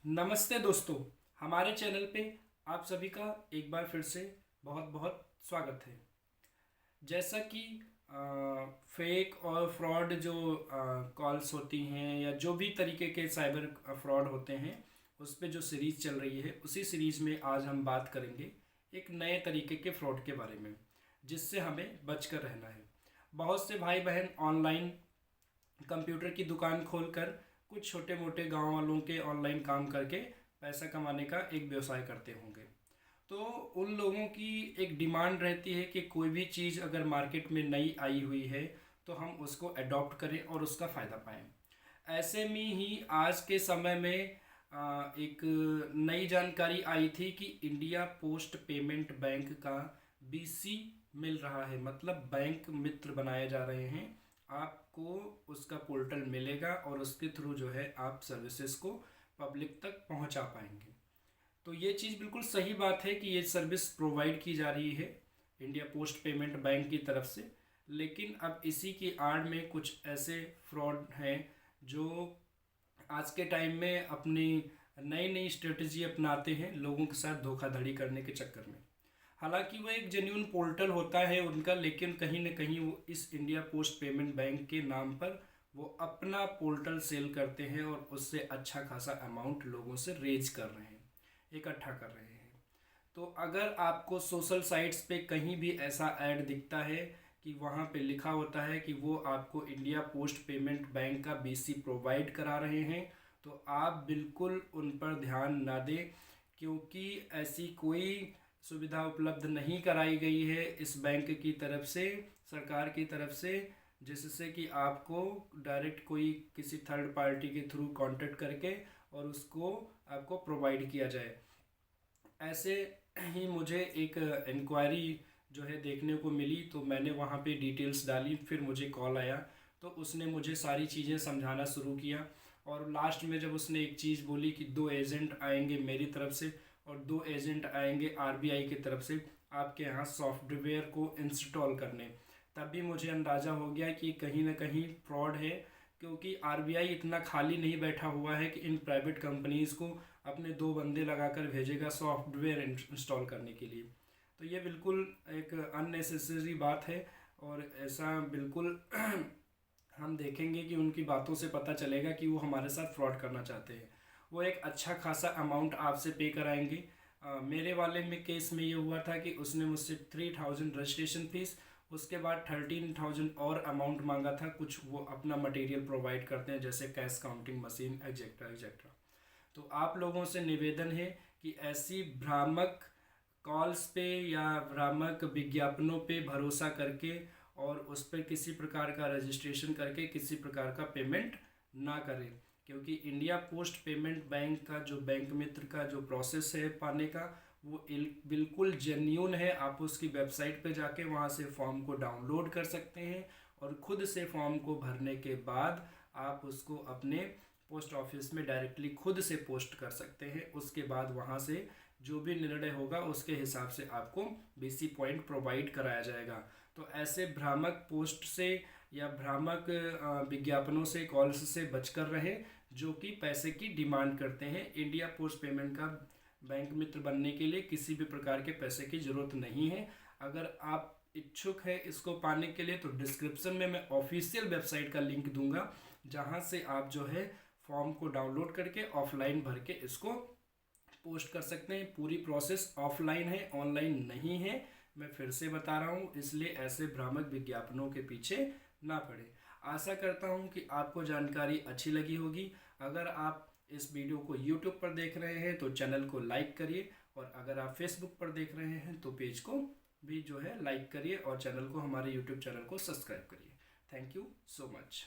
नमस्ते दोस्तों, हमारे चैनल पे आप सभी का एक बार फिर से बहुत बहुत स्वागत है। जैसा कि फेक और फ्रॉड जो कॉल्स होती हैं या जो भी तरीके के साइबर फ्रॉड होते हैं, उस पे जो सीरीज़ चल रही है, उसी सीरीज़ में आज हम बात करेंगे एक नए तरीके के फ्रॉड के बारे में, जिससे हमें बचकर रहना है। बहुत से भाई बहन ऑनलाइन कंप्यूटर की दुकान खोलकर कुछ छोटे मोटे गांव वालों के ऑनलाइन काम करके पैसा कमाने का एक व्यवसाय करते होंगे। तो उन लोगों की एक डिमांड रहती है कि कोई भी चीज़ अगर मार्केट में नई आई हुई है तो हम उसको अडॉप्ट करें और उसका फ़ायदा पाएँ। ऐसे में ही आज के समय में एक नई जानकारी आई थी कि इंडिया पोस्ट पेमेंट बैंक का बीसी मिल रहा है, मतलब बैंक मित्र बनाए जा रहे हैं। आपको उसका पोर्टल मिलेगा और उसके थ्रू जो है आप सर्विसेज को पब्लिक तक पहुंचा पाएंगे। तो ये चीज़ बिल्कुल सही बात है कि ये सर्विस प्रोवाइड की जा रही है इंडिया पोस्ट पेमेंट बैंक की तरफ से। लेकिन अब इसी की आड़ में कुछ ऐसे फ्रॉड हैं जो आज के टाइम में अपनी नई नई स्ट्रेटजी अपनाते हैं लोगों के साथ धोखाधड़ी करने के चक्कर में। हालांकि वो एक जेन्यून पोर्टल होता है उनका, लेकिन कहीं ना कहीं वो इस इंडिया पोस्ट पेमेंट बैंक के नाम पर वो अपना पोर्टल सेल करते हैं और उससे अच्छा खासा अमाउंट लोगों से रेज कर रहे हैं, इकट्ठा कर रहे हैं। तो अगर आपको सोशल साइट्स पे कहीं भी ऐसा ऐड दिखता है कि वहाँ पे लिखा होता है कि वो आपको इंडिया पोस्ट पेमेंट बैंक का बीसी प्रोवाइड करा रहे हैं, तो आप बिल्कुल उन पर ध्यान ना दें, क्योंकि ऐसी कोई सुविधा उपलब्ध नहीं कराई गई है इस बैंक की तरफ से, सरकार की तरफ से, जिससे कि आपको डायरेक्ट कोई किसी थर्ड पार्टी के थ्रू कांटेक्ट करके और उसको आपको प्रोवाइड किया जाए। ऐसे ही मुझे एक इंक्वायरी जो है देखने को मिली, तो मैंने वहाँ पे डिटेल्स डाली, फिर मुझे कॉल आया तो उसने मुझे सारी चीज़ें समझाना शुरू किया। और लास्ट में जब उसने एक चीज़ बोली कि 2 एजेंट आएंगे मेरी तरफ से और 2 एजेंट आएंगे आरबीआई की तरफ से आपके यहाँ सॉफ्टवेयर को इंस्टॉल करने, तभी मुझे अंदाज़ा हो गया कि कहीं ना कहीं फ्रॉड है। क्योंकि आरबीआई इतना खाली नहीं बैठा हुआ है कि इन प्राइवेट कंपनीज़ को अपने 2 बंदे लगाकर भेजेगा सॉफ्टवेयर इंस्टॉल करने के लिए। तो ये बिल्कुल एक अननेसेसरी बात है और ऐसा बिल्कुल हम देखेंगे कि उनकी बातों से पता चलेगा कि वो हमारे साथ फ्रॉड करना चाहते हैं। वो एक अच्छा खासा अमाउंट आपसे पे कराएंगे। मेरे वाले में केस में ये हुआ था कि उसने मुझसे 3000 रजिस्ट्रेशन फीस, उसके बाद 13,000 और अमाउंट मांगा था। कुछ वो अपना मटेरियल प्रोवाइड करते हैं जैसे कैश काउंटिंग मशीन एग्जेक्ट्रा एग्जेक्ट्रा। तो आप लोगों से निवेदन है कि ऐसी भ्रामक कॉल्स पे या भ्रामक विज्ञापनों पे भरोसा करके और उस पर किसी प्रकार का रजिस्ट्रेशन करके किसी प्रकार का पेमेंट ना करें। क्योंकि इंडिया पोस्ट पेमेंट बैंक का जो बैंक मित्र का जो प्रोसेस है पाने का, वो बिल्कुल जेन्यून है। आप उसकी वेबसाइट पे जाके वहाँ से फॉर्म को डाउनलोड कर सकते हैं और खुद से फॉर्म को भरने के बाद आप उसको अपने पोस्ट ऑफिस में डायरेक्टली खुद से पोस्ट कर सकते हैं। उसके बाद वहाँ से जो भी निर्णय होगा उसके हिसाब से आपको बीसी पॉइंट प्रोवाइड कराया जाएगा। तो ऐसे भ्रामक पोस्ट से या भ्रामक विज्ञापनों से, कॉल्स से बचकर रहें जो कि पैसे की डिमांड करते हैं। इंडिया पोस्ट पेमेंट का बैंक मित्र बनने के लिए किसी भी प्रकार के पैसे की ज़रूरत नहीं है। अगर आप इच्छुक है इसको पाने के लिए तो डिस्क्रिप्शन में मैं ऑफिशियल वेबसाइट का लिंक दूंगा, जहां से आप जो है फॉर्म को डाउनलोड करके ऑफलाइन भर के इसको पोस्ट कर सकते हैं। पूरी प्रोसेस ऑफलाइन है, ऑनलाइन नहीं है। मैं फिर से बता रहा हूँ, इसलिए ऐसे भ्रामक विज्ञापनों के पीछे ना पड़े। आशा करता हूँ कि आपको जानकारी अच्छी लगी होगी। अगर आप इस वीडियो को YouTube पर देख रहे हैं तो चैनल को लाइक करिए, और अगर आप Facebook पर देख रहे हैं तो पेज को भी जो है लाइक करिए और चैनल को, हमारे YouTube चैनल को सब्सक्राइब करिए। Thank you so much.